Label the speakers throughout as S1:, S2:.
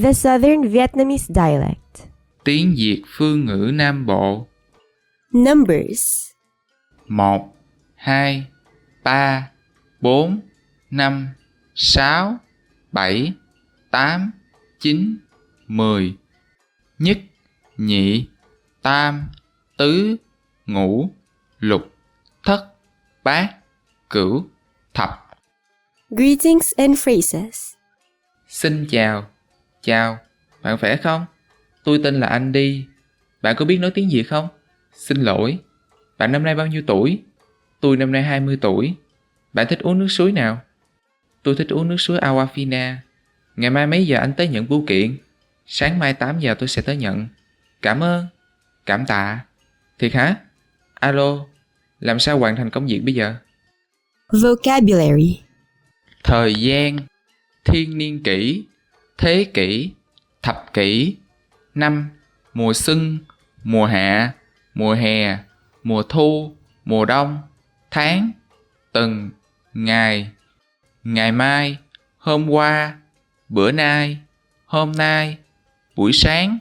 S1: The Southern Vietnamese dialect.
S2: Tiếng Việt phương ngữ Nam Bộ.
S1: Numbers.
S2: 1, 2, 3, 4, 5, 6, 7, 8, 9, 10. Nhất, nhị, tam, tứ, ngũ, lục, thất, bát, cửu, thập.
S1: Greetings and phrases.
S2: Xin chào. Chào, bạn khỏe không? Tôi tên là Andy. Bạn có biết nói tiếng Việt không? Xin lỗi. Bạn năm nay bao nhiêu tuổi? Tôi năm nay 20 tuổi. Bạn thích uống nước suối nào? Tôi thích uống nước suối Aquafina. Ngày mai mấy giờ anh tới nhận bưu kiện? Sáng mai 8 giờ tôi sẽ tới nhận. Cảm ơn. Cảm tạ. Thiệt hả? Alo, làm sao hoàn thành công việc bây giờ?
S1: Vocabulary.
S2: Thời gian, thiên niên kỷ, thế kỷ, thập kỷ, năm, mùa xuân, mùa hạ, mùa hè, mùa thu, mùa đông, tháng, tuần, ngày, ngày mai, hôm qua, bữa nay, hôm nay, buổi sáng,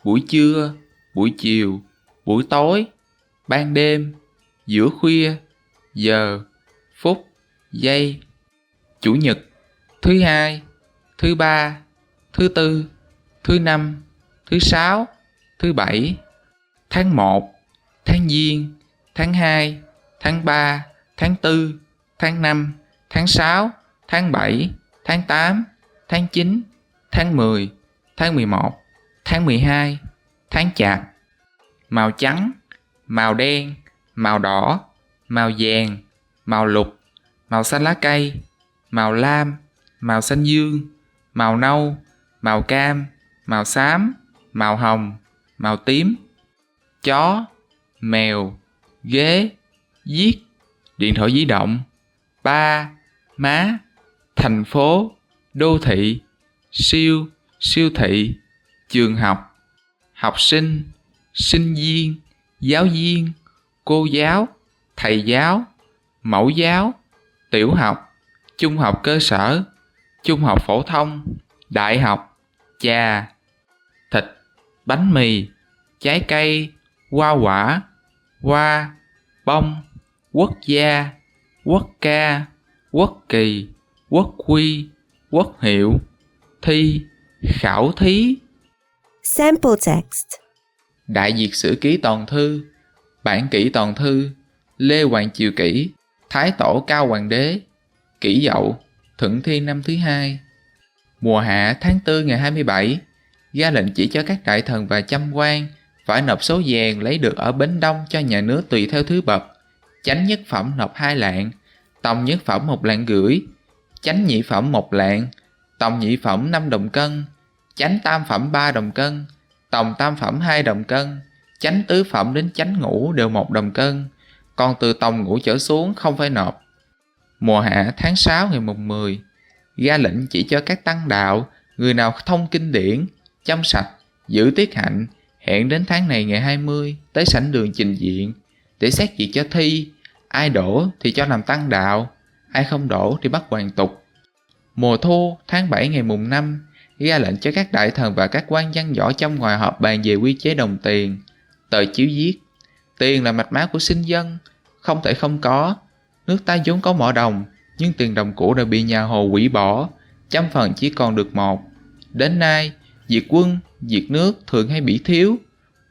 S2: buổi trưa, buổi chiều, buổi tối, ban đêm, giữa khuya, giờ, phút, giây, chủ nhật, thứ hai, thứ ba, thứ tư, thứ năm, thứ sáu, thứ bảy, tháng 1, tháng Giêng, tháng 2, tháng 3, tháng 4, tháng 5, tháng 6, tháng 7, tháng 8, tháng 9, tháng 10, tháng 11, tháng 12, tháng Chạp. Màu trắng, màu đen, màu đỏ, màu vàng, màu lục, màu xanh lá cây, màu lam, màu xanh dương, màu nâu, màu cam, màu xám, màu hồng, màu tím. Chó, mèo, ghế, viết, điện thoại di động, ba, má, thành phố, đô thị, siêu, siêu thị, trường học, học sinh, sinh viên, giáo viên, cô giáo, thầy giáo, mẫu giáo, tiểu học, trung học cơ sở, trung học phổ thông, đại học, trà, thịt, bánh mì, trái cây, hoa quả, hoa, bông, quốc gia, quốc ca, quốc kỳ, quốc quy, quốc hiệu, thi, khảo thí.
S1: Sample text.
S2: Đại Việt Sử Ký Toàn Thư, Bản Kỷ Toàn Thư, Lê Hoàng Triều Kỷ, Thái Tổ Cao Hoàng Đế, Kỷ Dậu, Thuận Thiên năm thứ 2. Mùa hạ tháng 4 ngày 27, ra lệnh chỉ cho các đại thần và chăm quan phải nộp số vàng lấy được ở Bến Đông cho nhà nước tùy theo thứ bậc. Chánh nhất phẩm nộp 2 lạng, tòng nhất phẩm 1 lạng rưỡi, chánh nhị phẩm 1 lạng, tòng nhị phẩm 5 đồng cân, chánh tam phẩm 3 đồng cân, tòng tam phẩm 2 đồng cân, chánh tứ phẩm đến chánh ngũ đều 1 đồng cân, còn từ tòng ngũ trở xuống không phải nộp. Mùa hạ tháng 6 ngày mùng 10, ra lệnh chỉ cho các tăng đạo, người nào thông kinh điển, chăm sạch, giữ tiết hạnh, hẹn đến tháng này ngày 20 tới sảnh đường trình diện để xét duyệt cho thi. Ai đỗ thì cho làm tăng đạo, ai không đỗ thì bắt hoàn tục. Mùa thu tháng 7 ngày mùng 5, ra lệnh cho các đại thần và các quan văn võ trong ngoài họp bàn về quy chế đồng tiền. Tờ chiếu viết: tiền là mạch máu của sinh dân, không thể không có. Nước ta vốn có mỏ đồng, nhưng tiền đồng cũ đã bị nhà Hồ hủy bỏ, trăm phần chỉ còn được 1. Đến nay, việc quân, việc nước thường hay bị thiếu.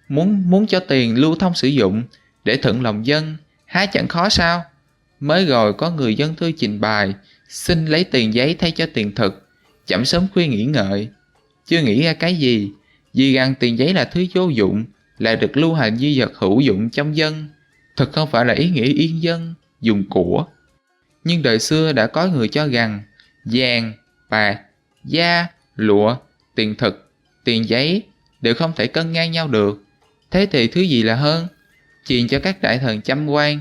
S2: Muốn cho tiền lưu thông sử dụng để thuận lòng dân, há chẳng khó sao? Mới rồi có người dân thư trình bày xin lấy tiền giấy thay cho tiền thực, chậm sớm khuya nghĩ ngợi, chưa nghĩ ra cái gì, vì rằng tiền giấy là thứ vô dụng, lại được lưu hành như vật hữu dụng trong dân, thực không phải là ý nghĩa yên dân, dùng của. Nhưng đời xưa đã có người cho rằng vàng, bạc, da, lụa, tiền thực, tiền giấy đều không thể cân ngang nhau được. Thế thì thứ gì là hơn? Truyền cho các đại thần chăm quan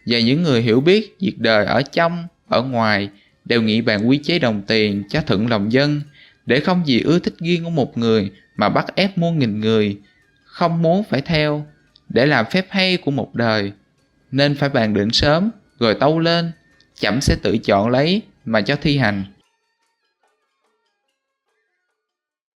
S2: và những người hiểu biết việc đời ở trong, ở ngoài đều nghĩ bàn quy chế đồng tiền cho thuận lòng dân, để không vì ưa thích riêng của một người mà bắt ép muôn nghìn người không muốn phải theo, để làm phép hay của một đời. Nên phải bàn định sớm rồi tâu lên, chậm sẽ tự chọn lấy mà cho thi hành.